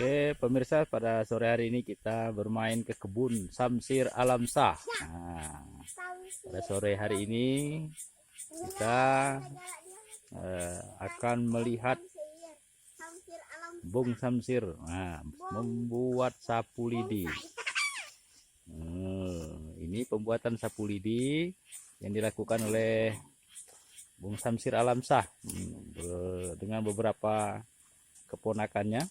Oke, pemirsa, pada sore hari ini kita bermain ke kebun Samsir Alam Shah. Nah, pada sore hari ini kita akan melihat Bung Samsir membuat sapu lidi. Ini pembuatan sapu lidi yang dilakukan oleh Bung Samsir Alam Shah dengan beberapa keponakannya.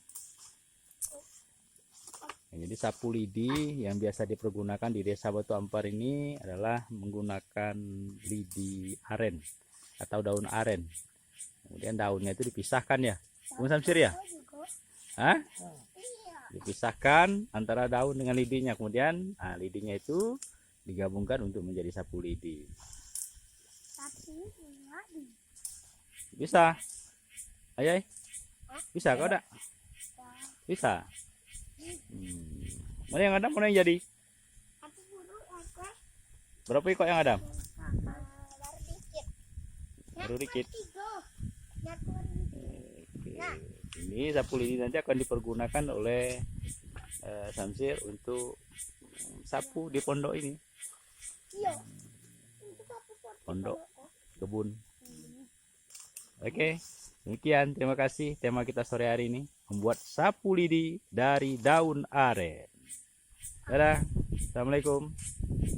Jadi sapu lidi yang biasa dipergunakan di Desa Batu Ampar ini adalah menggunakan lidi aren atau daun aren. Kemudian daunnya itu dipisahkan ya, Bung Samsir ya? Hah? Dipisahkan antara daun dengan lidinya. Kemudian lidinya itu digabungkan untuk menjadi sapu lidi. Bisa? Ayah? Bisa kau ada? Bisa? Mana yang ada, mana yang jadi? Berapa ekor yang ada? Baru dikit. Ini sapu lidi nanti akan dipergunakan oleh Samsir untuk sapu di pondok ini. Pondok kebun. Oke, demikian. Terima kasih. Tema kita sore hari ini membuat sapu lidi dari daun aren. Dadah. Assalamualaikum.